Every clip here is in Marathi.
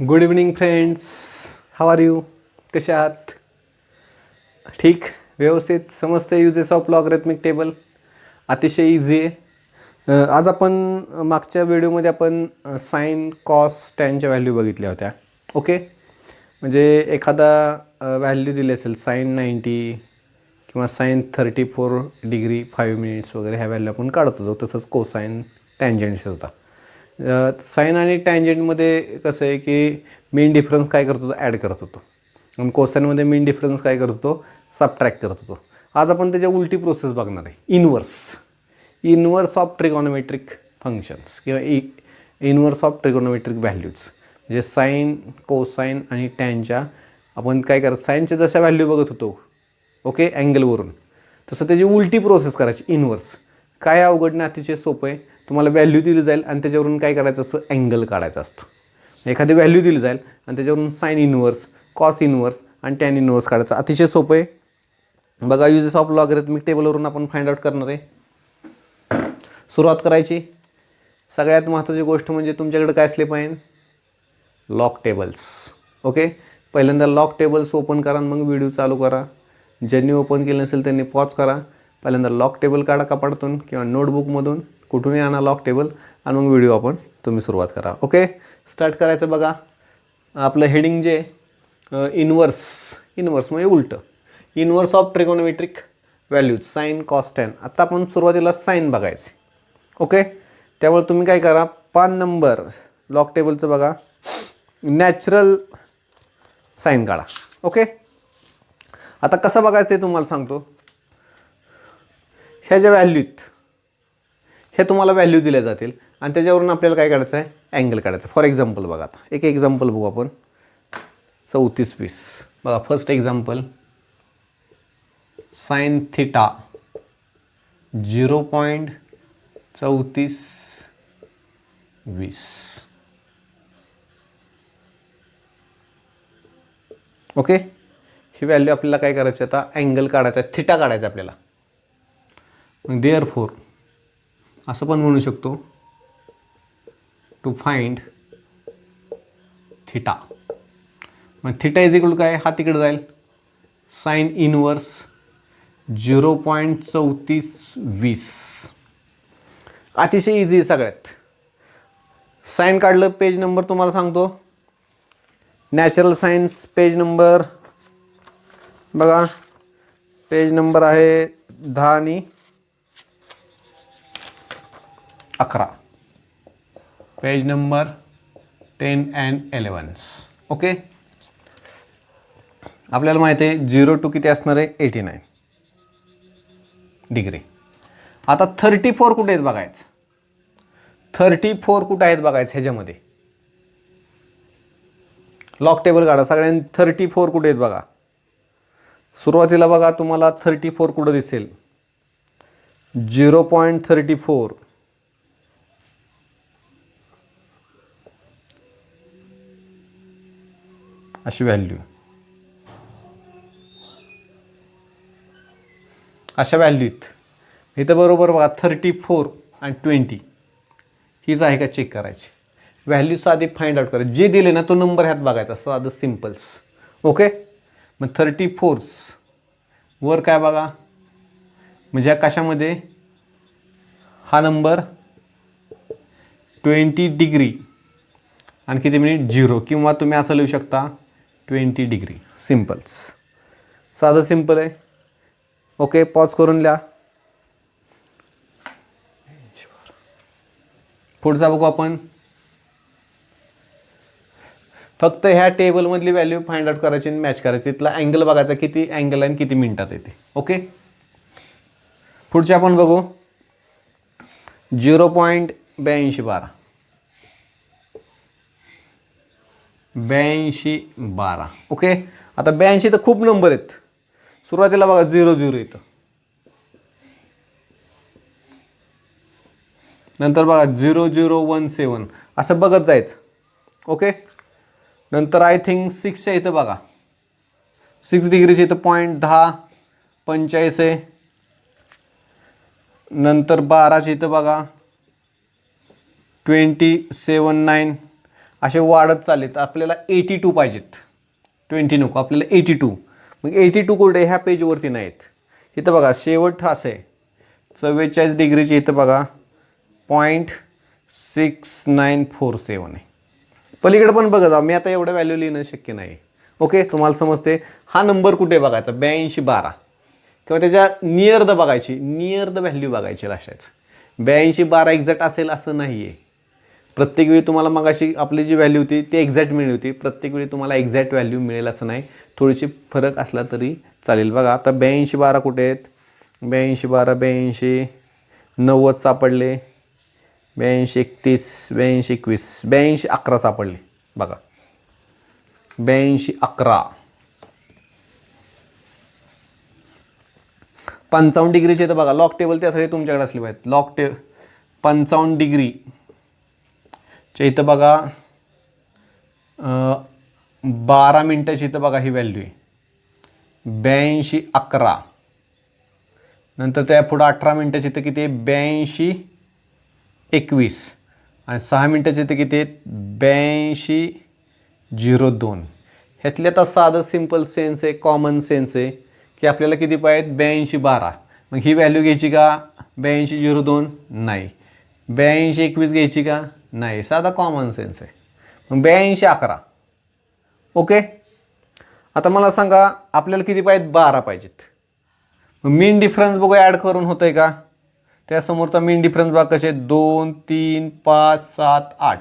Good evening friends, how are you? कसे आहात? ठीक, व्यवस्थित समजते. युजेस ऑफ लॉगरिथमिक टेबल अतिशय इझी आहे. आज आपण मागच्या व्हिडिओमध्ये आपण साइन कॉस टॅनच्या व्हॅल्यू बघितल्या होत्या. ओके, म्हणजे एखादा व्हॅल्यू दिली असेल साइन 90 किंवा साइन 34 डिग्री 5 मिनिट्स वगैरे, ह्या व्हॅल्यू आपण काढत होतो. तसंच कोसाइन टँजंट्स होता. साइन आणि टँजंटमध्ये कसं आहे की मीन डिफरन्स काय करत होतो, ॲड करत होतो, आणि कोसाइनमध्ये मीन डिफरन्स काय करत होतो, सबट्रॅक्ट करत होतो. आज आपण त्याच्या उलटी प्रोसेस बघणार आहे, इनवर्स ऑफ ट्रिगोनोमेट्रिक फंक्शन्स किंवा इनवर्स ऑफ ट्रिगोनोमेट्रिक व्हॅल्यूज. म्हणजे साइन, कोसाइन आणि टॅनच्या आपण काय करत, साइनच्या जशा व्हॅल्यू बघत होतो ओके अँगलवरून, तसं त्याची उलटी प्रोसेस करायची, इनवर्स. काय अवघड नाही, अतिशय सोपं आहे. तुम्हाला व्हॅल्यू दिली जाईल आणि त्याच्यावरून काय करायचं असतं, अँगल काढायचा असतो. एखादी व्हॅल्यू दिली जाईल आणि त्याच्यावरून साइन इनवर्स, कॉस इनवर्स आणि टॅन इनवर्स काढायचं. अतिशय सोपं आहे. बघा, युजेस ऑफ लॉगरिथमिक टेबलवरून आपण फाइंड आउट करणार आहे. सुरुवात करायची. सगळ्यात महत्त्वाची गोष्ट म्हणजे तुमच्याकडे काय असले पाहिजे, लॉग टेबल्स. ओके, पहिल्यांदा लॉग टेबल्स ओपन करा, मग व्हिडिओ चालू करा. ज्यांनी ओपन केलं नसेल त्यांनी पॉज करा. पहिल्यांदा लॉग टेबल काढा कपाटातून किंवा नोटबुकमधून, कुठूनही आणा लॉग टेबल, आणि मग व्हिडिओ आपण तुम्ही सुरुवात करा. ओके, स्टार्ट करायचं. बघा, आपलं हेडिंग जे इनवर्स म्हणजे उलटं, inverse of trigonometric values sine cos tan. आत्ता आपण सुरुवातीला साइन बघायचे. ओके, त्यामुळे तुम्ही काय करा, पान नंबर लॉग टेबलचं बघा, नॅचरल साइन काढा. ओके, आता कसं बघायचं ते तुम्हाला सांगतो. ह्या ज्या व्हॅल्यूत, हे तुम्हाला व्हॅल्यू दिल्या जातील आणि त्याच्यावरून आपल्याला काय काढायचं आहे, अँगल काढायचं. फॉर एक्झाम्पल बघा, आता एक एक्झाम्पल बघू आपण. 34-20 बघा. First example, sine theta 0.3420. Okay, ही व्हॅल्यू आपल्याला काय करायची, आता अँगल काढायचा आहे, थिटा काढायचा आपल्याला. मग देअरफॉर असं पण म्हणू शकतो, टू फाइंड थिटा. मग थिटा इज इक्वल काय, हा तिकडे जाईल, साइन इनवर्स 0.3420. अतिशय इझी सगळ्यात. साइन काढलं, पेज नंबर तुम्हाला सांगतो, नॅचरल सायन्स पेज नंबर बघा, पेज नंबर आहे 10 आणि 11, पेज नंबर 10 and 11. ओके, आपल्याला माहिती आहे 0 to किती असणार आहे, 89 डिग्री. आता 34 कुठे आहेत बघायचं, 34 कुठे आहेत बघायचं. ह्याच्यामध्ये लॉग टेबल काढा सगळ्यांनी. 34 कुठे आहेत बघा. सुरुवातीला बघा, तुम्हाला 34 कुठं दिसेल, 0.34 अशी व्हॅल्यू. अशा व्हॅल्यूत इथं बरोबर बघा, 34 आणि 20 हीच आहे का चेक करायची. व्हॅल्यू साधी फाइंड आउट करायची. जे दिले ना तो नंबर ह्यात बघायचा, साधं सिम्पल्स. ओके, मग 34 वर काय बघा, म्हणजे ह्या कशामध्ये, हा नंबर 20 डिग्री आणि किती मिनिट 0, किंवा तुम्ही असं लिहू शकता 20 डिग्री. सिम्पल्स, साधं सिम्पल आहे. ओके, पॉज करून लिहा. पुढचा बघू आपण. फक्त ह्या टेबलमधली व्हॅल्यू फाइंड आउट करायची आणि मॅच करायची. तिथला अँगल बघायचा, किती अँगल आहे किती मिनिटात येते. ओके, पुढचे आपण बघू 0.8212. 8212. ओके, आता 82 तर खूप नंबर आहेत. सुरुवातीला बघा 00 येतं, नंतर बघा 0017 असं बघत जायचं. ओके, नंतर आय थिंक 6च्या इथं बघा, 6 डिग्रीच्या इथं 0.1045 आहे. नंतर 12च्या इथं बघा 2079 असे वाढत चालले तर आपल्याला 82 पाहिजेत, 20 नको, आपल्याला 82. मग 82 कुठे ह्या पेजवरती नाहीत. इथं बघा शेवट असं आहे 44 डिग्रीची, इथं बघा 0.6947 आहे. पलीकडे पण बघा जा, मी आता एवढं व्हॅल्यू लिहिणं शक्य नाही. ओके, तुम्हाला समजते. हा नंबर कुठे बघायचा 8212 किंवा त्याच्या नियर द बघायची, नियर द व्हॅल्यू बघायची लक्षात. 8212 एक्झॅक्ट असेल असं नाही आहे. प्रत्येक वेळी तुम्हाला मगाशी आपली जी व्हॅल्यू होती ती एक्झॅक्ट मिळली होती, प्रत्येक वेळी तुम्हाला एक्झॅक्ट व्हॅल्यू मिळेल असं नाही, थोडीशी फरक असला तरी चालेल. बघा आता 8212 कुठे आहेत, 8212 82 90 सापडले, 8231 8221 8211 सापडले. बघा 8211 55 डिग्रीचे तर बघा लॉक टेबल त्यासाठी तुमच्याकडे असले पाहिजेत. लॉक टेबल 55 डिग्रीच्या इथं बघा 12 मिनटाची इथं बघा ही व्हॅल्यू आहे 8211. नंतर त्या पुढं 18 मिनटाची इथं किती आहे 8221 आणि 6 मिनटाची इथं किती आहे 8202. ह्यातले आता साधं सिम्पल सेन्स आहे, कॉमन सेन्स आहे की आपल्याला किती पाहिजेत 8212. मग ही व्हॅल्यू घ्यायची का 8202 नाही, 8221 घ्यायची का नाही, साधा कॉमन सेन्स आहे. मग 8211. ओके, आता मला सांगा आपल्याला किती पाहिजेत 12 पाहिजेत. मग मीन डिफरन्स बघू ॲड करून होतं आहे का, त्यासमोरचा मीन डिफरन्स बघा कसे 2 3 5 7 8.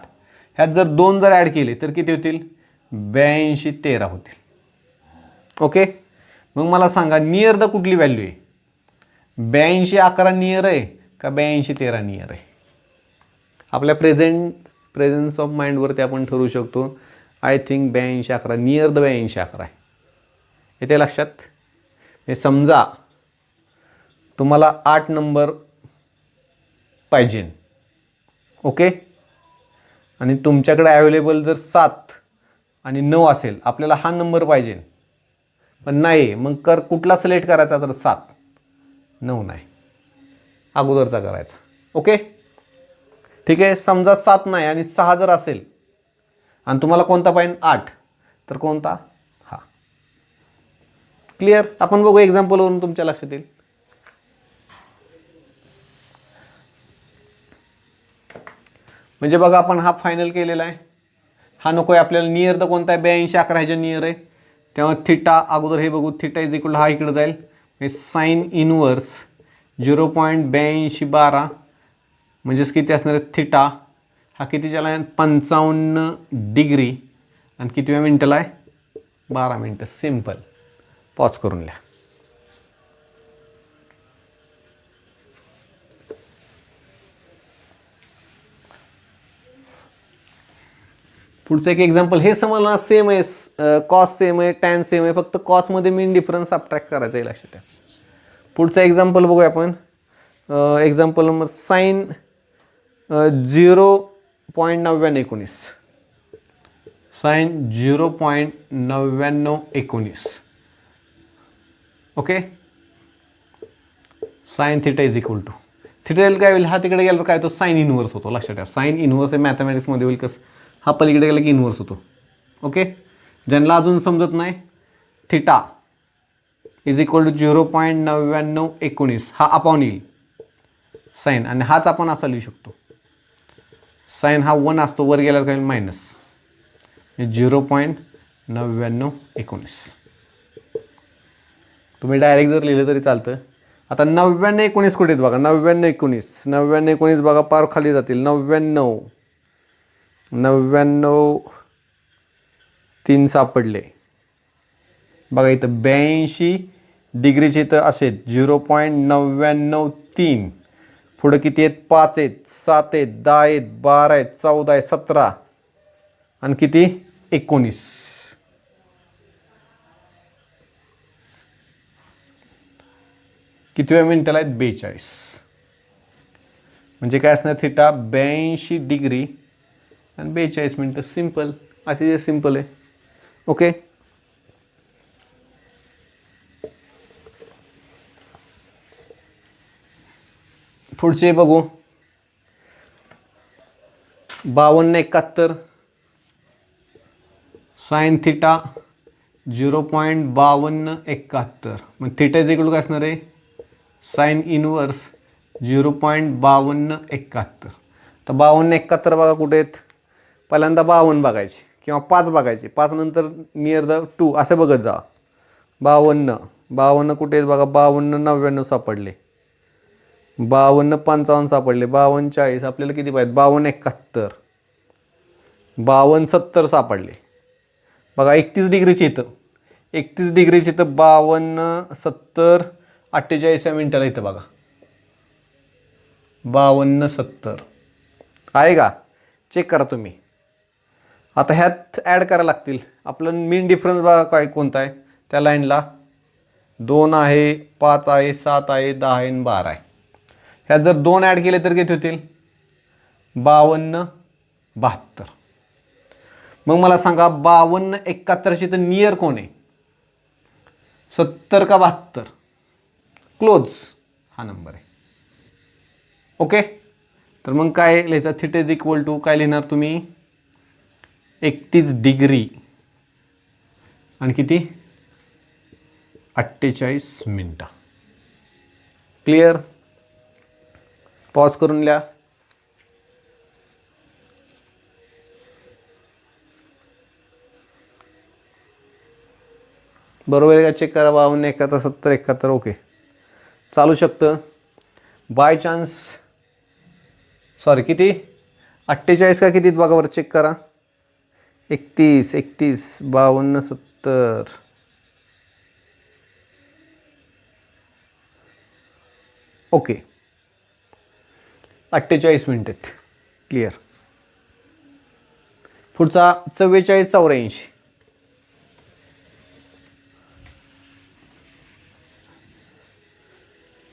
ह्यात जर 2 जर ॲड केले तर किती होतील 8213 होतील. ओके, मग मला सांगा नियर द कुठली व्हॅल्यू आहे 8211 नियर आहे का 8213 नियर आहे. आपल्या प्रेझेन्स ऑफ माइंडवरती आपण ठरवू शकतो. आय थिंक 8211 नियर द 8211 आहे. येते लक्षात. हे समजा तुम्हाला 8 नंबर पाहिजे. ओके, आणि तुमच्याकडे अवेलेबल जर 7 आणि 9 असेल, आपल्याला हा नंबर पाहिजे पण नाही, मग कुठला सिलेक्ट करायचा तर 7 9 नाही, अगोदरचा करायचा. ओके ठीक आहे. समजा 7 नाही आणि 6 जर असेल आणि तुम्हाला कोणता पाहिजे 8 तर कोणता हा. क्लिअर. आपण बघू एक्झाम्पलवरून तुमच्या लक्षात येईल. म्हणजे बघा आपण हा फायनल केलेला आहे, हा नको आहे आपल्याला. नियर द कोणता आहे 8211 ह्याच्या नियर आहे, तेव्हा थिटा अगोदर हे बघू. थिटा इज इक्वल हा इकडे जाईल, साईन इनवर्स 0.8212 म्हणजेच किती असणार आहे थिटा हा किती झाला आहे 55 डिग्री आणि किती मिनिटाला आहे 12 मिनटं. सिम्पल. पॉज करून लिहा. पुढचं एक एक्झाम्पल हे समजलं सेम आहे, कॉस सेम आहे, टॅन सेम आहे, फक्त कॉसमध्ये मीन डिफरन्स सबट्रॅक्ट करायचा आहे लक्षात ठेवा. पुढचं एक्झाम्पल बघूया आपण. Example number sine 0.9919 sine 0.9919. Okay, sine theta is equal to theta काय होईल, हा तिकडे गेला तर काय तो साईन इनवर्स होतो लक्षात ठेवा. साईन इनवर्स हे मॅथमॅटिक्समध्ये होईल कसं, हा पलीकडे गेला की इनवर्स होतो. ओके, ज्यांना अजून समजत नाही थिटा इज इक्वल टू 0.9919 हा अपॉन येईल साईन, आणि हाच आपण असा लिहू शकतो. साईन हा 1 असतो, वर गेल्यावर काय मायनस 0.9919. तुम्ही डायरेक्ट जर लिहिलं तरी चालतं. आता 9919 कुठे आहेत बघा, 9919 बघा पार खाली जातील. 99 3 सापडले बघा. इथं 82 डिग्रीचे इथं असे 0.993. पुढं किती आहेत 5 आहेत 7 आहेत 10 आहेत 12 आहेत 14 आहे 17 आणि किती 19. कितव्या मिनिटाला आहेत 42. म्हणजे काय असणार थिटा 82 डिग्री आणि 42 मिनटं. सिम्पल, अतिशय सिम्पल आहे. ओके, पुढचे बघू. 5271 साईन थिटा 0.5271. मग थिटा इज इक्वल टू काय असणार आहे, साईन इनवर्स 0.5271. तर 5271 बघा कुठे आहेत, पहिल्यांदा 52 बघायचे किंवा 5 बघायचे, 5 नंतर नियर द 2 असं बघत जा. 52 कुठे आहेत बघा, 52 सापडले, 52 सापडले, 52 40, आपल्याला किती पाहिजे, 52 70 सापडले. बघा 31 डिग्रीची इथं, 31 डिग्रीची इथं 52 70 48 मिनिटाला इथं बघा 52 70 आहे का, चेक करा तुम्ही. आता ह्यात ॲड करायला लागतील. आपलं मीन डिफरन्स बघा काय कोणता आहे, त्या लाईनला 2 आहे, 5 आहे, 7 आहे, 10 आहे आणि 12 आहे. ह्यात जर 2 ॲड केले तर किती होतील, 52 72. मग मला सांगा 52 71ची तर नियर कोण आहे, 70 का 72, क्लोज हा नंबर आहे. ओके, तर मग काय लिहायचं, थिटा इज इक्वल टू काय लिहिणार तुम्ही, 31 डिग्री आणि किती 48 मिनटं. क्लिअर, पॉज करून लिहा. बरोबर आहे का, चेक करा. 52 71 70 71. ओके, चालू शकतं. बाय चान्स सॉरी किती 48 का किती बघा बरं, चेक करा. 31 52 70. Okay, 48 minute. क्लिअर. पुढचा 44 84.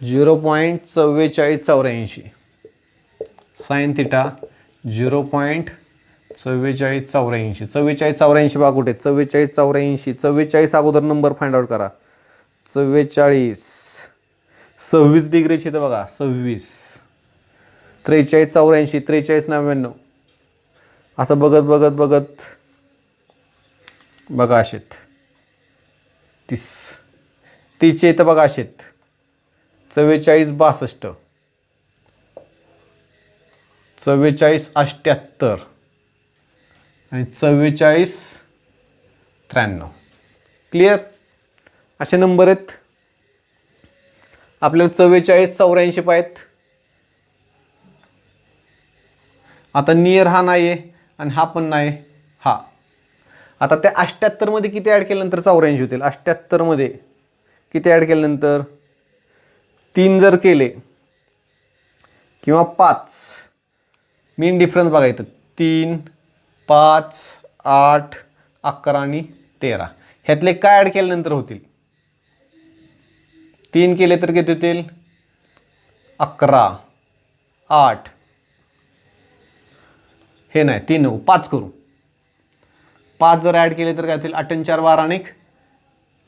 0.4484. Sine theta 0.4484. 44 84 बघा कुठे, 44 84. 44 अगोदर नंबर फाइंड आउट करा. 44 26 डिग्रीची तर बघा 26. 43 84 43 99 असं बघत बघत बघत बघा असेत. 30 इथं बघा असेत. 44 62 44 78 आणि 44 93. क्लिअर, असे नंबर आहेत. आपल्याला 44 84 पाहिजेत. आता नियर हा नाही आहे आणि हा पण नाही हा. आता त्या 78 मध्ये किती ॲड केल्यानंतर 84 होतील. 78 मध्ये किती ॲड केल्यानंतर 3 जर केले किंवा 5, मीन डिफरन्स बघायचं 3 5 8 11 आणि 13. ह्यातले काय ॲड केल्यानंतर होतील, 3 केले तर किती होतील 11 8, हे नाही 3 9 5 करू. 5 जर ॲड केले तर काय होतील 8 4 12 आणि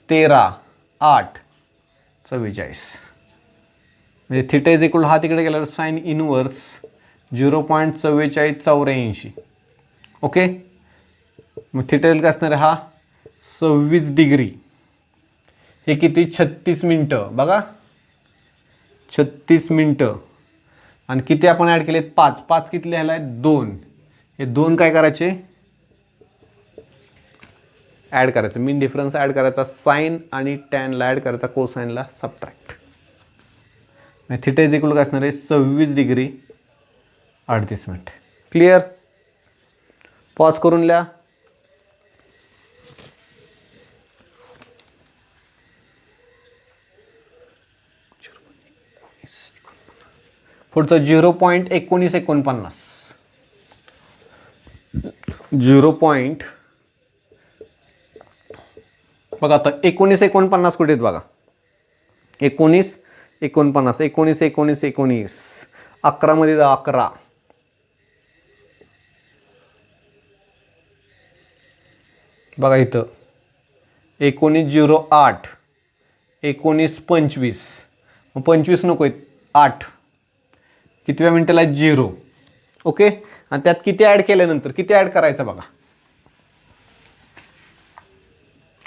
13 8 44. म्हणजे थिटा इज इक्वल हा तिकडे गेल्यावर साईन इनवर्स 0.44 84. ओके, मग थिटा काय असणार आहे हा 26 डिग्री. हे किती 36 मिनटं बघा, 36 मिनटं. आणि किती आपण ॲड केलेत 5. 5 किती लिहायला आहेत 2. हे 2 काय करायचे ॲड करायचं, मीन डिफरन्स ॲड करायचा, साईन आणि टॅनला ॲड करायचा, कोसाईनला सबट्रॅक्ट. थिटा इज इक्वल काय असणार आहे 26 डिग्री 38 मिनिट. क्लिअर, पॉज करून लिहा. पुढचं 0.1949. 0. बघा आता 19 49 कुठे आहेत बघा, 19 49 19 19 19 11 मध्ये जा 11. बघा इथं 19 08 19 25. मग 25 नको आहेत 8. कितव्या मिनिटाला 0. ओके, आणि त्यात किती ॲड केल्यानंतर किती ॲड करायचं बघा,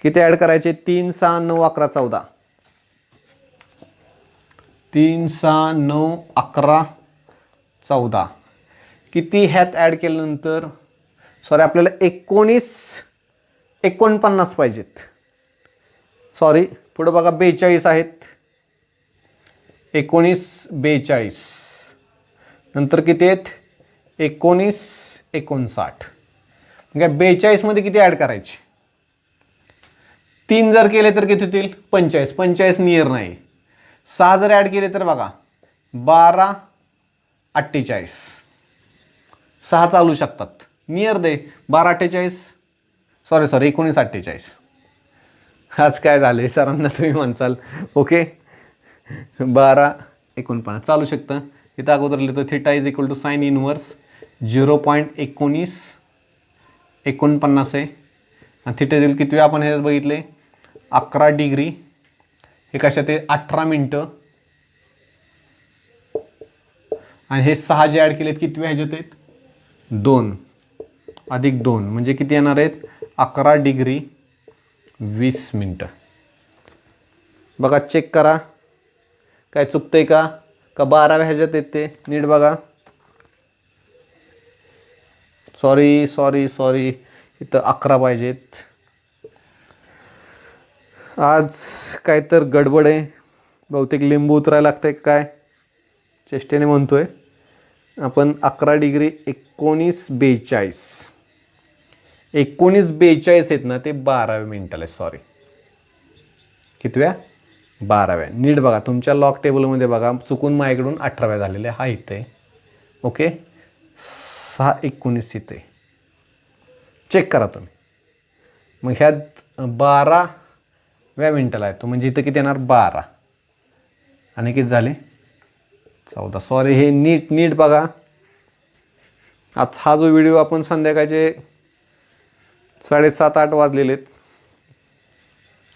किती ॲड करायचे 3 6 9 11 14 3 6 9 11 14 किती ह्यात ॲड केल्यानंतर सॉरी आपल्याला 49 पाहिजेत. सॉरी पुढं बघा 42 आहेत. 19 42 नंतर किती आहेत 19 59. म्हणजे 42 मध्ये किती ॲड करायचे 3 जर केले तर किती होतील 45. 45 नियर नाही. 6 जर ॲड केले तर बघा 12 48. 6 चालू शकतात नियर दे 12 48 सॉरी 19 48. आज काय झाले सरांना तुम्ही म्हणसाल ओके 12 49 चालू शकतं. इथं अगोदर लिहितो theta is equal to sine inverse 0.19 आहे. आणि थिटा दिल किती आपण हे बघितले 11 डिग्री. हे कशात आहे 18 मिनटं. आणि हे 6 जे ॲड केलेत किती ह्याच्यात आहेत 2 अधिक 2 म्हणजे किती येणार आहेत 11 डिग्री 20 मिनटं. बघा चेक करा काय चुकतंय का 12व्या ह्याच्यात येते नीट बघा. सॉरी इथं 11 पाहिजेत. आज काय तर गडबड आहे बहुतेक लिंबू उतरायला लागतंय काय चेष्टेने म्हणतोय आपण. 11 डिग्री 19 42 आहेत ना ते 12व्या मिनिटाला सॉरी कितव्या 12व्या. नीट बघा तुमच्या लॉक टेबलमध्ये बघा चुकून माझ्याकडून 18व्या झालेल्या हा इथे ओके 6 19 इथे चेक करा तुम्ही. मग ह्यात 12व्या मिनिटाला येतो म्हणजे इथं किती येणार 12 आणि किती झाले 14. सॉरी हे नीट बघा. आज हा जो व्हिडिओ आपण संध्याकाळचे 7:30 8 वाजलेले आहेत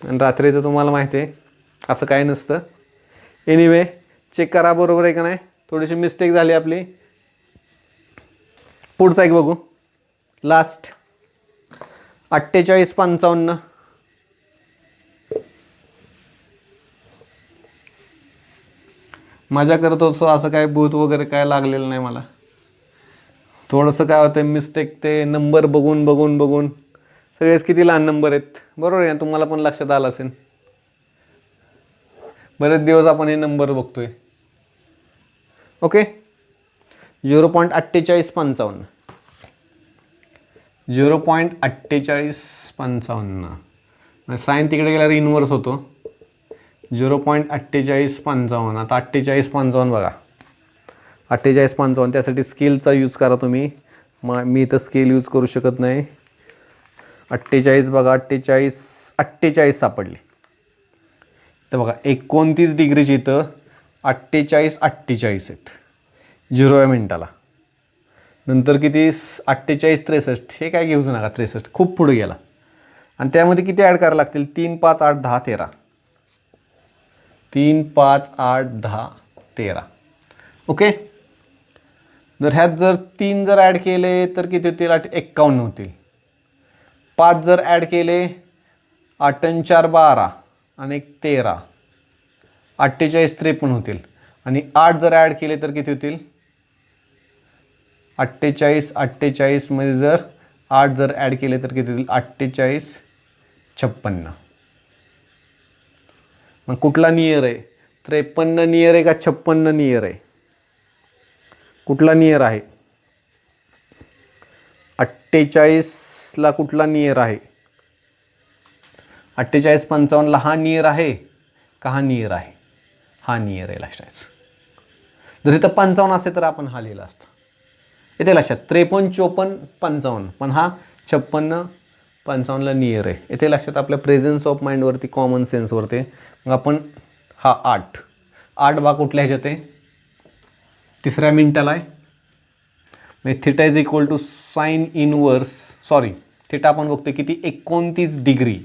आणि रात्रीचं तुम्हाला माहिती आहे असं काही नसतं. एनिवे चेक करा बरोबर आहे का नाही. थोडीशी मिस्टेक झाली आपली. पुढचा एक बघू लास्ट 48 55. मजा करत होतो असं काय भूत वगैरे काय लागलेलं नाही मला. थोडंसं काय होतं मिस्टेक ते नंबर बघून सगळेच किती लहान नंबर आहेत बरोबर आहे तुम्हाला पण लक्षात आलं असेल. बरेच दिवस आपण हे नंबर बघतोय ओके 0.48 55 0.48 साइन तिकडे गेल्यावर इनवर्स होतो 0.48 55. आता 48 55 बघा 48 55 त्यासाठी स्केलचा यूज करा तुम्ही. मी तर स्केल यूज करू शकत नाही. 48 बघा 48 सापडली तर बघा 29 डिग्रीची इथं 48 आहेत 0व्या मिनिटाला. नंतर किती 48 63 हे काय घेऊच नका 63 खूप पुढे गेला. आणि त्यामध्ये किती ॲड करायला लागतील 3 5 8 10 13 3 5 8 10 13 ओके. जर ह्यात जर 3 जर ॲड केले तर किती होतील 51 होतील. 5 जर ॲड केले 8 आणि 4 12 आणि 1 13 48 53 होतील. आणि 8 जर ॲड केले तर किती होतील 48 मध्ये जर 8 जर ॲड केले तर किती होतील 48 56. मग कुठला नियर आहे 53 नियर आहे का 56 नियर आहे कुठला नियर आहे 48ला कुठला नियर आहे 48 55ला हा नियर आहे का हा नियर आहे हा नियर आहे लक्षात. जर इथं 55 असते तर आपण हा लिहिला असता येते लक्षात 53 54 55 पण हा 56 55ला नियर आहे येते लक्षात. आपल्या प्रेझेन्स ऑफ माइंडवरती कॉमन सेन्सवरती मग आपण हा 8 बा कुठल्या ह्याच्यात आहे 3ऱ्या मिनिटाला आहे. म्हणजे theta is equal to sine inverse sorry theta आपण बघतोय किती 29 डिग्री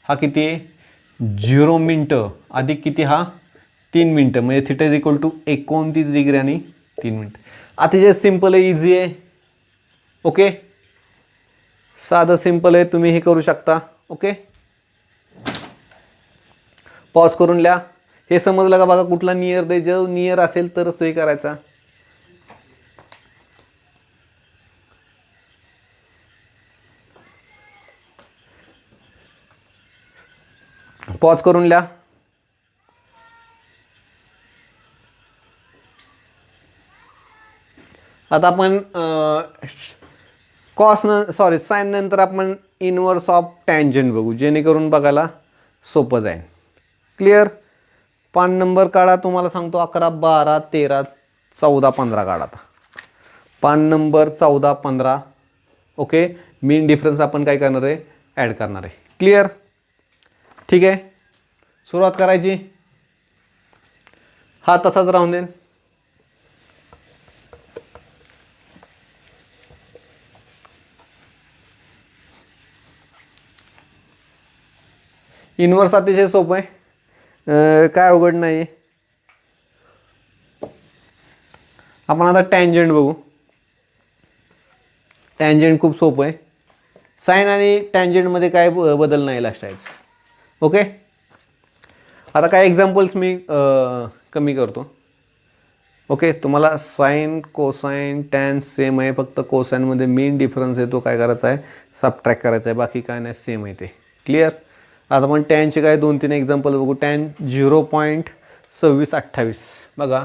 हा किती आहे 0 मिनटं अधिक किती हा 3 मिनटं म्हणजे theta is equal to 29 degree आणि 3 मिनटं. अतिशय सिम्पल आहे इझी आहे ओके साधं सिम्पल आहे तुम्ही हे करू शकता ओके. पॉज करून लिहा. हे समजलं का बघा, कुठला नियर दे, जो नियर असेल तरच तो हे करायचा. पॉज करून लिहा. आता आपण साइन नंतर आपण इनवर्स ऑफ टँजंट बघू, जेणेकरून बघायला सोपं जाईल. क्लिअर. 5 नंबर काढा. तुम्हाला सांगतो 11, 12, 13, 14, 15 काढा. 5 नंबर 14, 15. ओके. मीन डिफरन्स आपण काय करणार आहे, ॲड करणार आहे. क्लिअर. ठीक आहे. सुरुवात करायची. हा तसाच राहून देईन. इनवर्स अतिशय सोपं आहे, काय अवघड नाही. आपण आता टँजंट बघू. टँजंट खूप सोपं आहे. साइन आणि टँजंटमध्ये काय बदल नाही लास्टायचं. ओके. आता काय एक्झाम्पल्स मी कमी करतो. ओके. तुम्हाला साइन कोसाइन टॅन सेम आहे, फक्त कोसाइनमध्ये मेन डिफरन्स आहे तो काय करायचा आहे, सबट्रॅक्ट करायचा आहे. बाकी काय नाही, सेम आहे ते. क्लिअर. आता आपण टॅनचे काय 2-3 एक्झाम्पल बघू. टॅन 0.2628 बघा.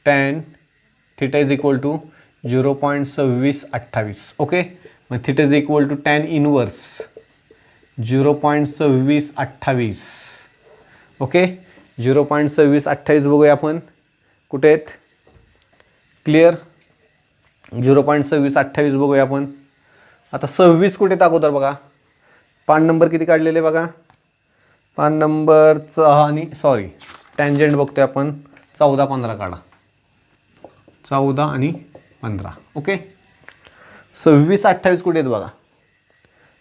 Tan theta is equal to 0.2628. Okay. मग theta is equal to tan inverse 0.2628. Okay. 0.2628 बघूया आपण कुठे आहेत. क्लिअर. 0.2628 बघूया आपण. आता 26 कुठे अगोदर बघा. 5 नंबर किती काढलेले बघा. 5 नंबरचं आणि टँजंट बघतोय आपण 14, 15 काढा. 14 आणि 15. ओके. 26, 28 कुठे आहेत बघा.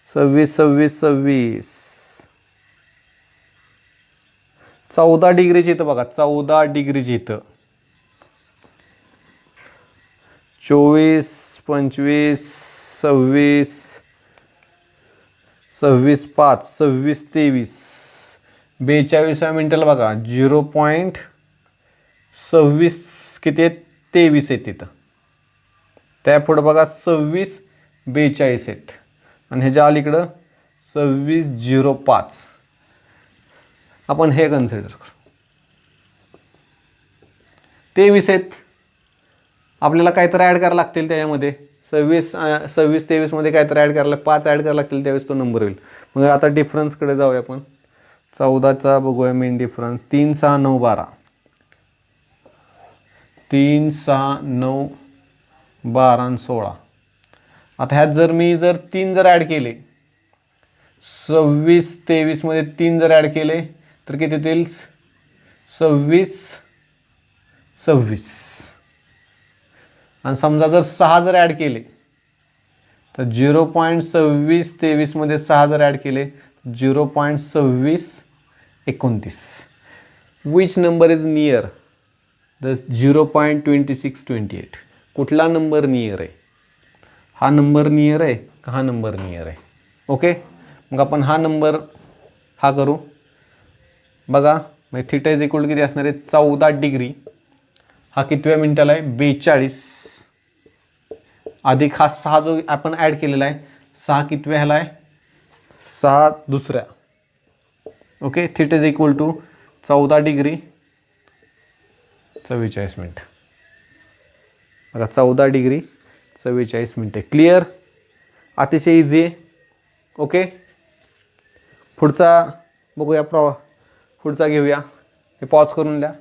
26, 26, 26. 14 डिग्रीची इथं बघा. 14 डिग्रीची इथं. 24, 25, 26, 26, 5, 26, 23. 42व्या मिनिटाला बघा 0.26 किती आहेत, 23 आहेत तिथं. त्यापुढं बघा 26, 42 आहेत. आणि ह्याच्या अलीकडं 26, 05. आपण हे कन्सिडर करू. 23 आहेत. आपल्याला काहीतरी ॲड करायला लागतील त्याच्यामध्ये. 26, 23 मध्ये काहीतरी ॲड करायला 5 ॲड करायला लागतील, त्यावेळेस तो नंबर होईल. मग आता डिफरन्सकडे जाऊया आपण. 14चा बघूया मेन डिफरन्स. 3, 6, 9, 12. 3, 6, 9, 12 आणि 16. आता ह्यात जर मी 3 ॲड केले, 26, 23 मध्ये 3 ॲड केले तर किती होतील, 26, 26. आणि समजा जर 6 ॲड केले तर 0.26 23 मध्ये 6 ॲड केले 0.26 29. Which number is near the 0.2628. कुठला नंबर नियर आहे. हा नंबर नियर आहे का हा नंबर नियर आहे. ओके. मग आपण हा नंबर हा करू बघा. मग थिटा इज इक्वल किती असणार आहे, 14 डिग्री. हा कितव्या मिनिटाला आहे, 42. अधिक हा 6 जो आपण ॲड केलेला आहे, 6 कितव्या ह्याला आहे, 6 दुसऱ्या. Okay. Theta is equal to 14 degree 44 minute. बघा 14 डिग्री 44 मिनिटे. क्लिअर. अतिशय इझी आहे. ओके. पुढचा बघूया. पुढचा घेऊया. हे पॉज करून द्या.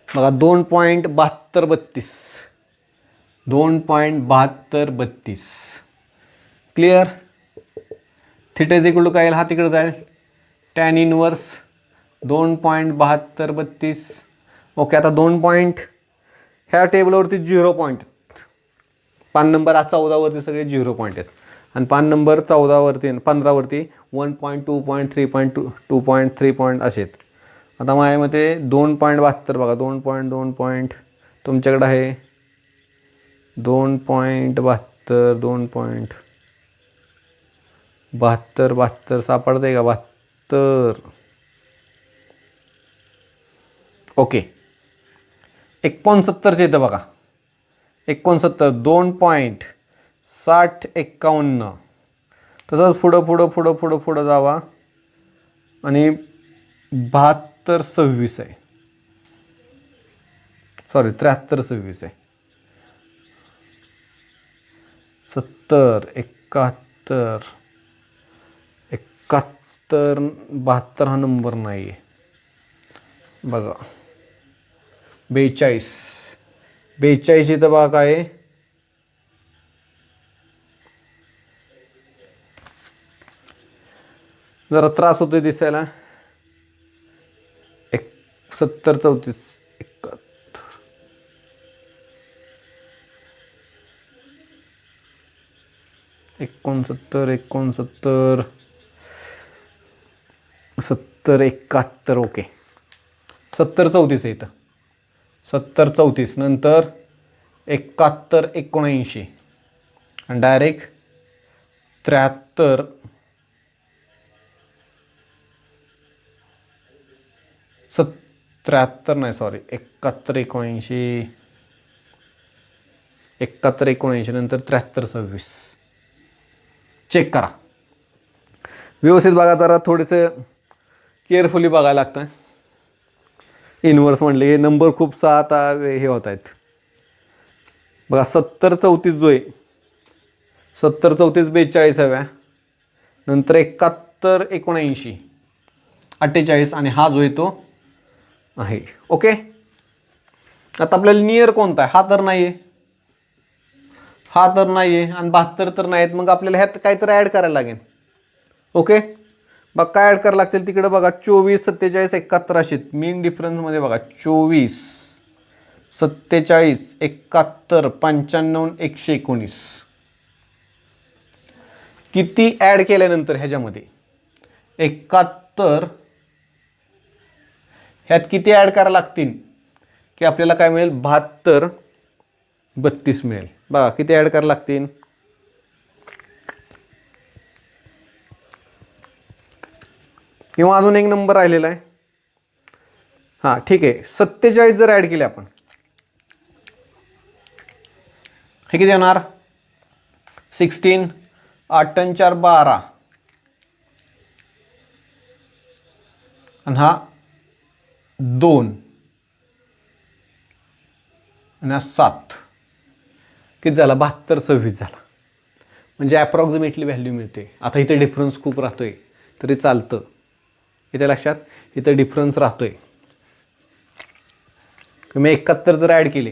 बघा 2.7232. 2.7232. Clear. Theta is equal to काय येईल, हा तिकडे जाईल, टॅन इनवर्स 2.7232. ओके. आता 2 पॉईंट ह्या टेबलवरती 0 पॉईंट. 5 नंबर 14 वरती सगळे 0 पॉईंट आहेत. आणि 5 नंबर 14 वरती 15 वरती 1.2 पॉईंट 3.2 2.3 पॉईंट असे आहेत. आता माझ्या मते 2.72 बघा, 2 पॉईंट तुमच्याकडं आहे 2.72, 2.72 सापडते का? 72. ओके, 69चे इथं बघा, 69, 2.6051. तसंच पुढं जावा आणि 7226 आहे, सॉरी 7326 आहे. 70, 71, 72 हा नंबर नाही आहे बघा. 42 इथं बघा काय आहे? जरा त्रास होतोय दिसायला. 70, 34, 71, 70, 71. ओके, 70, 34 आहे इथं. 70, 34 नंतर 71, 79 आणि डायरेक्ट 73, 73 नाही, सॉरी 71, 79, 71, 79 नंतर 73, 26. चेक करा व्यवस्थित बघा, जरा थोडंसं केअरफुली बघायला लागतं. इनवर्स म्हणले हे नंबर खूपसा आता हे होत आहेत बघा. 70, 34 जो आहे, 70, 34, 42व्या नंतर 71, 79, 48 आणि हा जो आहे तो आहे. ओके, आता आपल्याला नियर कोणता आहे? हा तर नाही आहे, हा तर नाही आहे आणि 72 तर नाही आहेत. मग आपल्याला ह्यात काहीतरी ॲड करायला लागेल. ओके, बघ काय ॲड करायला लागतील तिकडे बघा. 24, 47, 71 असे मीन डिफरन्समध्ये बघा. 24, 47, 71, 95, 119 किती ॲड केल्यानंतर ह्याच्यामध्ये 71 ह्यात किती ॲड करायला लागतील की आपल्याला काय मिळेल? 72, 32 मिळेल. बघा किती ॲड करायला लागतील. किंवा अजून एक नंबर राहिलेला आहे. हां ठीक आहे, 47 जर ॲड केले आपण, हे किती येणार? 16, 8 आणि 4, 12 आणि हा 2 आणि हा 7. किती झाला? 72, 26 झाला. म्हणजे ॲप्रॉक्सिमेटली व्हॅल्यू मिळते. आता इथे डिफरन्स खूप राहतोय तरी चालतं. इथे लक्षात, इथं डिफरन्स राहतोय. मी 71 जर ॲड केले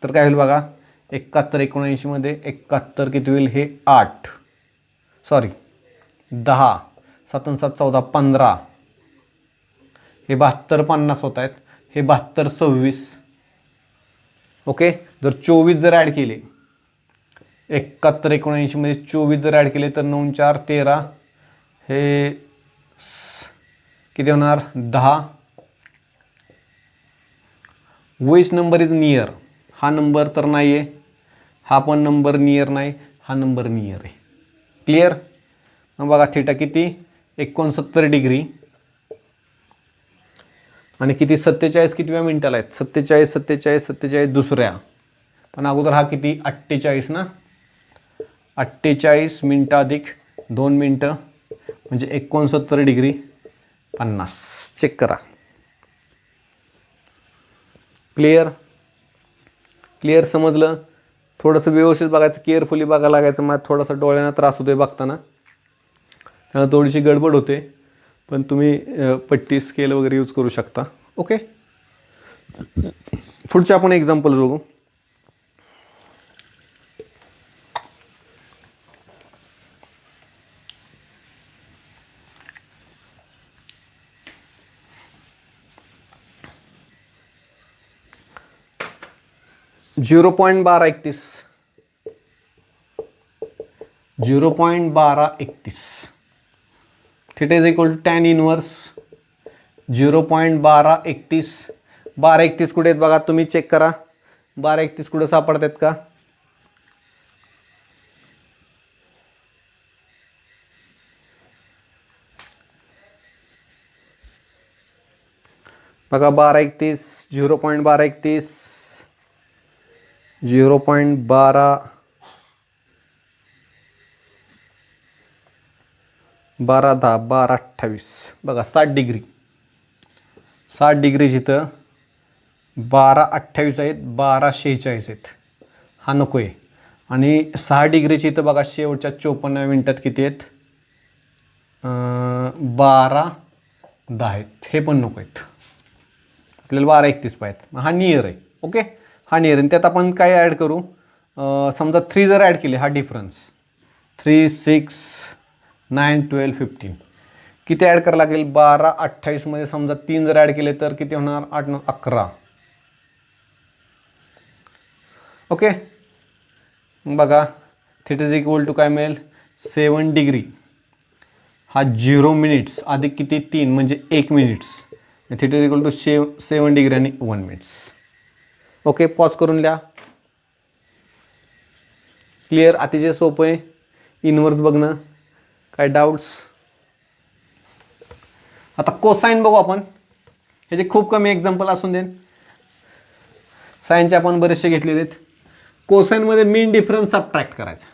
तर काय होईल बघा. 71, 79 मध्ये 71 किती होईल? हे 8, सॉरी 10, 7 आणि 7, 14, 15. हे 72, 50 होत आहेत. हे 72, 26. ओके, जर 24 जर ॲड केले, 71, 79 मध्ये 24 जर ॲड केले तर 9, 4, 13. हे किती होणार? 10. Which number is near? हा नंबर तर नाही आहे, हा पण नंबर नियर नाही, हा नंबर नियर आहे. क्लिअर? मग बघा थिटा किती? 69 डिग्री आणि किती? 47 कितव्या मिनिटाला आहेत? 47, 47, 47 दुसऱ्या. पण अगोदर हा किती? 48 ना. 48 मिनटं अधिक 2 मिनटं म्हणजे 69 डिग्री 50. चेक करा. क्लिअर? क्लिअर समजलं? थोडंसं व्यवस्थित बघायचं, केअरफुली बघायला लागायचं. मला थोडासा डोळ्यांना त्रास होतोय बघताना, त्याला थोडीशी गडबड होते. पण तुम्ही पट्टी स्केल वगैरे यूज करू शकता. ओके, पुढचे आपण एक्झाम्पल बघू. 0.1231, 0.1231. Theta is equal to tan inverse 0.1231. 1231 कुठे आहेत बघा, तुम्ही चेक करा. 1231 कुठं सापडतात का? बघा 1231, 0.1231, 0.12, 1210, 1228. बघा 60 डिग्री, 60 डिग्री जिथं 1228 आहेत, 1246 आहेत. हा नको आहे. आणि 6 डिग्रीची इथं बघा शेवटच्या 54 मिनिटात किती आहेत? 1210 आहेत. हे पण नको आहेत, आपल्याला 1231 पाहिजेत. हा नियर आहे. ओके, हा नियर आहे. त्यात आपण काय ॲड करू? समजा 3 जर ॲड केले, हा डिफरन्स 3, 6, 9, 12, 15 किती ॲड करावं लागेल? 1228 मध्ये समजा 3 जर ॲड केले तर किती होणार? 8, 9, 11. ओके, बघा थिटा इज इक्वल टू काय मिळेल? 7 डिग्री. हा 0 मिनिट्स अधिक किती? 3 म्हणजे 1 minutes. Theta is equal to 7 degree आणि 1 मिनिट्स. ओके, पॉज करून लिहा. क्लिअर? अतिशय सोपं आहे इनवर्स बघणं. काय डाऊट्स? आता कोसाईन बघू आपण. ह्याचे खूप कमी एक्झाम्पल असून देन, सायन्सचे आपण बरेचसे घेतलेले आहेत. कोसाईनमध्ये मीन डिफरन्स सबट्रॅक्ट करायचा.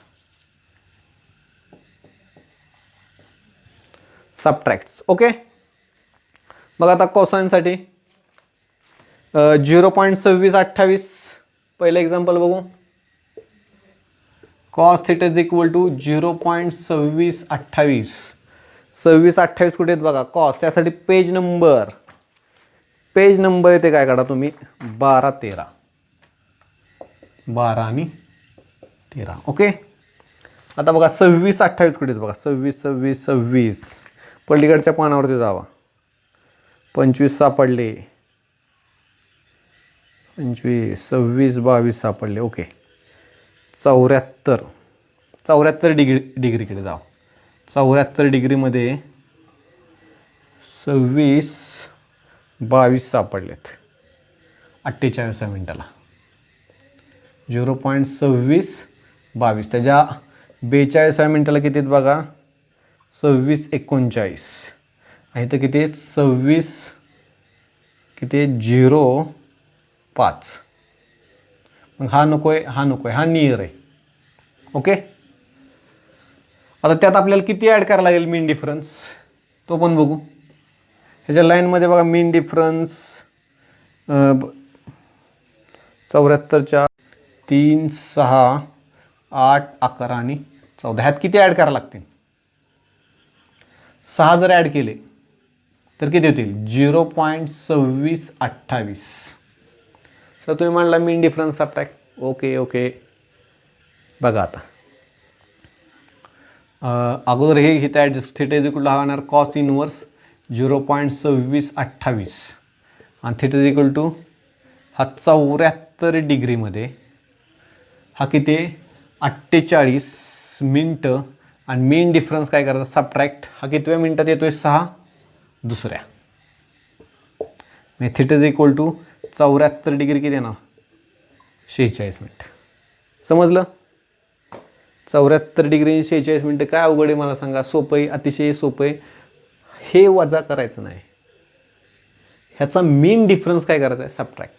सबट्रॅक्ट. ओके, बघा आता कोसाईनसाठी 0.2628 पहिलं एक्झाम्पल बघू. Cos theta is equal to 0.2628. 2628 कुठे आहेत बघा? कॉस. त्यासाठी पेज नंबर येते काय काढा तुम्ही? 12, 13. 12 आणि 13. ओके, आता बघा 2628 कुठे आहेत बघा? 26 पलीकडच्या पानावरती जावा. 25 सापडले, 25, 26, 22 सापडले. ओके, 74 डिग्रीकडे जावा. 74 डिग्रीमध्ये 26, 22 सापडलेत 48 मिनिटाला. 0.2622. त्याच्या 42 मिनिटाला किती आहेत बघा? 26, 39. आणि इथं किती आहेत? 26 किती आहे? 0.5. मग हा नको आहे, हा नको आहे, हा नियर आहे. ओके, आता त्यात आपल्याला किती ॲड करायला लागेल मीन डिफरन्स? तो पण बघू. ह्याच्या लाईनमध्ये बघा मीन डिफरन्स 74च्या 3, 6, 8, 11 आणि 14. ह्यात किती ॲड करायला लागतील? 6 जर ॲड केले तर किती होतील? 0.2628. सर तुम्ही म्हणला मीन डिफरन्स सबट्रॅक्ट. ओके, बघा आता अगोदर हे इथं adjust. Theta is equal to हा होणार कॉस इनवर्स 0.2628 आणि थिटा इज इक्वल टू हा 74 डिग्रीमध्ये हा किती? 48 मिनटं. आणि मीन डिफरन्स काय करायचा? सबट्रॅक्ट. हा कितव्या मिनिटात येतोय? 6 दुसऱ्या. म्हणजे theta is equal to 74 degree किती येणार? 46 मिनिट. समजलं? 74 डिग्री 46 मिनिटं. काय अवघड आहे मला सांगा? सोपं आहे, अतिशय सोपं आहे. हे वजा करायचं नाही, ह्याचा मीन डिफरन्स काय करायचा आहे? सबट्रॅक्ट.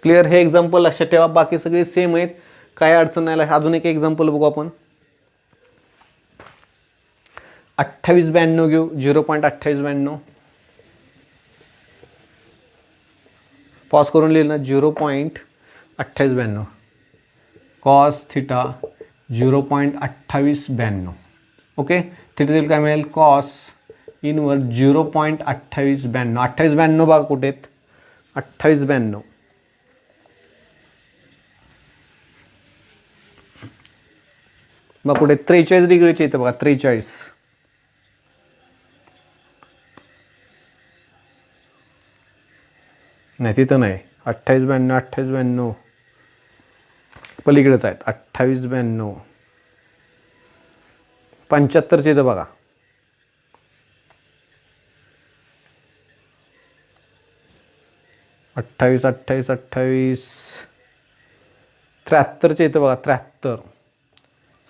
क्लिअर? हे एक्झाम्पल लक्षात ठेवा. बाकी सगळे सेम आहेत, काय अडचण नाही. अजून एक एक्झाम्पल बघू आपण. 2892 घेऊ. 0.2892. पॉज करून लिहिलं ना. 0.2892 कॉस थिटा 0.2892. ओके, थिटा दिलं काय मिळेल? कॉस इनवर 0.2892. 2892 बघा कुठे आहेत? 2892 मग कुठे? 43 डिग्रीचे इथं बघा. 43 नाही, तिथं नाही. 2892 पलीकडेच आहेत. 2892 75चे इथं बघा. 28 28 28 73चे येतं बघा, 73.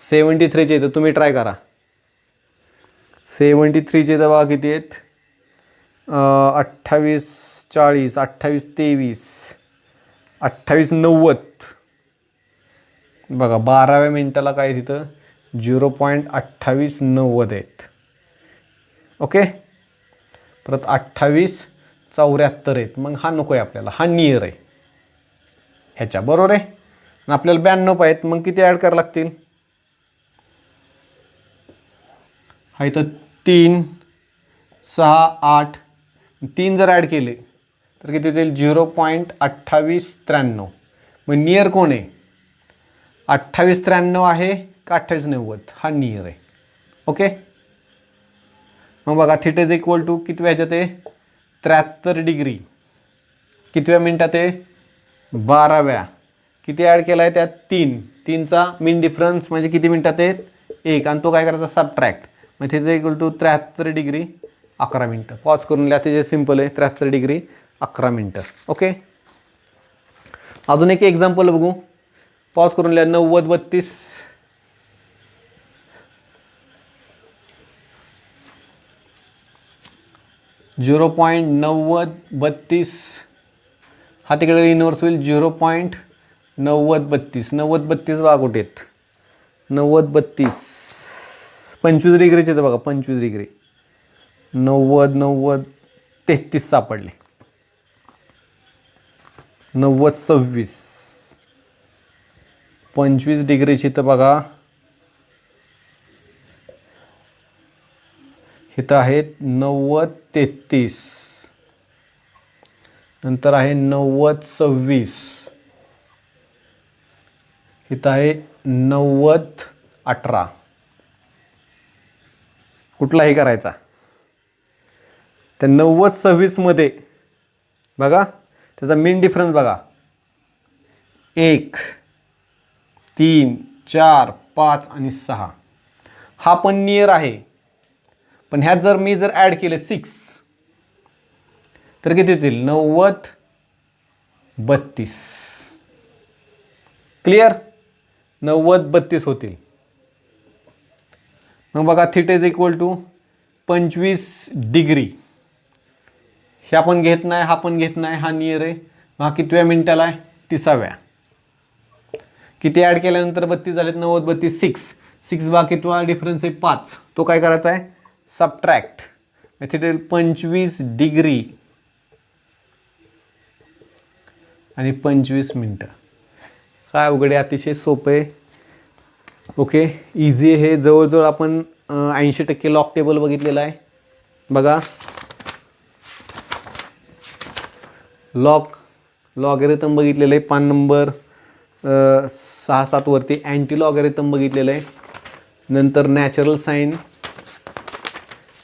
73चे येतं, तुम्ही ट्राय करा. 73चे येतं बघा, किती आहेत? 28 40 28 23 28 90 बघा. 12व्या मिनटाला काय तिथं 0.2890 आहेत. ओके. परत 2874 आहेत. मग हा नको आहे आपल्याला, हा नियर आहे ह्याच्या, बरोबर आहे. आणि आपल्याला 92 आहेत. मग किती ॲड करावं लागतील? हा इथं 3 6 8 3 जर ॲड केले तर किती होतील? 0.2893. मग नियर कोण आहे? 2893 आहे का 2890? हा नियर आहे. ओके. मग बघा, थीटा इज इक्वल टू किती ह्याच्यात आहे? 73 डिग्री. कितव्या मिनटात आहे? 12व्या. किती ॲड केला आहे त्यात? 3. 3चा मीन डिफरन्स म्हणजे किती मिनटात आहे? 1. आणि तो काय करायचा? सबट्रॅक्ट. मग थीटा इक्वल टू 73 डिग्री 11 मिनटं. पॉज करून लिहा, ते सिम्पल आहे. 73 डिग्री 11 मिनटं. ओके. अजून एक एक्झाम्पल बघू. पॉज करून लिहा. 90 32 0.9032. हा तिकडे इनवर्स होईल 0.9032. 9032 बघा कुठे आहेत? 9032 25 डिग्रीचे आहेत बघा, 25 डिग्री. 90 90 33 सापडले. 90 26 25 डिग्रीची तर बघा, इथं आहेत 90 33, नंतर आहे 90 26, इथं आहे 90 18. कुठलाही करायचा. त्या 90 26 मध्ये बघा त्याचा मीन डिफरन्स बघा, 1 3 4 5 आणि 6. हा पण नियर आहे. पण ह्यात जर मी ॲड केले 6 तर किती होतील? 90 32. क्लिअर? 90 32 होतील. मग बघा, theta is equal to 25 degree. ह्या पण घेत नाही, हा पण घेत नाही, हा नियर आहे. हा कितव्या मिनिटाला आहे? 30व्या. किती ॲड केल्यानंतर 32 झालेत? 90 32 6. 6 बा कितवा डिफरन्स आहे? 5. तो काय करायचा आहे? सबट्रॅक्ट. थीटा 25 डिग्री आणि 25 मिनटं. काय अवघड आहे? अतिशय सोपं आहे. ओके, इझी आहे हे. जवळजवळ आपण 80% लॉग टेबल बघितलेला आहे. बघा, लॉगॅरिथम बघितलेलं आहे. पान नंबर 6-7 वरती अँटी लॉगॅरिथम बघितलेलं आहे. नंतर natural sine,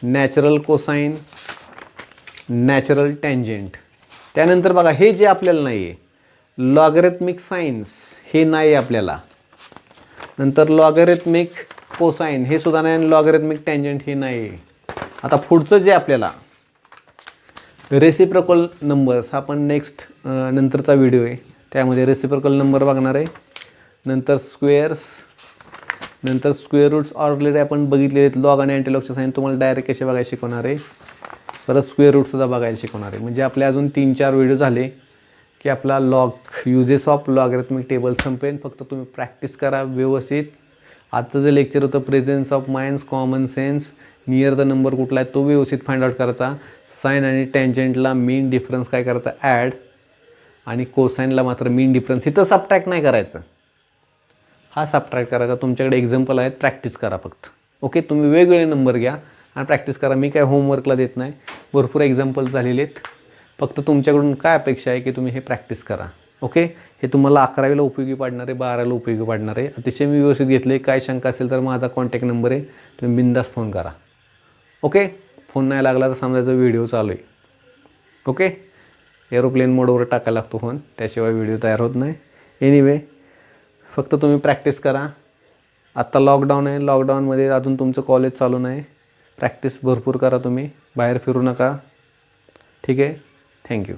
natural cosine, natural tangent. त्यानंतर बघा, हे जे आपल्याला नाही आहे, लॉगॅरिथमिक साईन्स हे नाही आहे आपल्याला. नंतर लॉगॅरिथमिक कोसाईन हे सुद्धा नाही, आणि लॉगॅरिथमिक टँजेंट हे नाही आहे. आता पुढचं जे आपल्याला रेसिप्रोकल नंबर्स, हा पण नेक्स्ट नंतरचा व्हिडिओ आहे, त्यामध्ये रेसिप्रोकल नंबर बघणार आहे. नंतर स्क्वेअर्स, नंतर स्क्वेअर रूट्स ऑलरेडी आपण बघितले आहेत. लॉग आणि अँटीलॉगचे साईन तुम्हाला डायरेक्ट कसे बघायला शिकवणार आहे. परत स्क्वेअर रूटसुद्धा बघायला शिकवणार आहे. म्हणजे आपले अजून 3-4 व्हिडिओ झाले की आपला युजेस ऑफ लॉगॅरिथमिक टेबल संपेन. फक्त तुम्ही प्रॅक्टिस करा व्यवस्थित. आजचं जे लेक्चर होतं presence of minds, common sense, near the number कुठला आहे तो व्यवस्थित फाइंड आउट करायचा. साईन आणि टँजेंटला मीन डिफरन्स काय करायचा? ॲड. आणि कोसाईनला मात्र मीन डिफरन्स इथं सबट्रॅक्ट नाही करायचं, हा सबट्रॅक्ट करायचा. तुमच्याकडे एक्झाम्पल आहेत, प्रॅक्टिस करा फक्त. ओके, तुम्ही वेगवेगळे नंबर घ्या आणि प्रॅक्टिस करा. मी काय होमवर्कला देत नाही, भरपूर एक्झाम्पल झालेले आहेत. फक्त तुमच्याकडून काय अपेक्षा आहे की तुम्ही हे प्रॅक्टिस करा. ओके, हे तुम्हाला 11वीला उपयोगी पडणार आहे, 12वीला उपयोगी पडणार आहे. अतिशय मी व्यवस्थित घेतले. काय शंका असेल तर माझा कॉन्टॅक्ट नंबर आहे, तुम्ही बिंदास फोन करा. ओके, फोन नाही लागला तर समजायचा व्हिडिओ चालू आहे. ओके, एरोप्लेन मोडवर टाकायला लागतो फोन, त्याशिवाय व्हिडिओ तयार होत नाही. एनिवे, फक्त तुम्ही प्रॅक्टिस करा. आत्ता लॉकडाऊन आहे, लॉकडाऊनमध्ये अजून तुमचं कॉलेज चालू नाही. प्रॅक्टिस भरपूर करा तुम्ही, बाहेर फिरू नका. ठीक आहे, थँक्यू.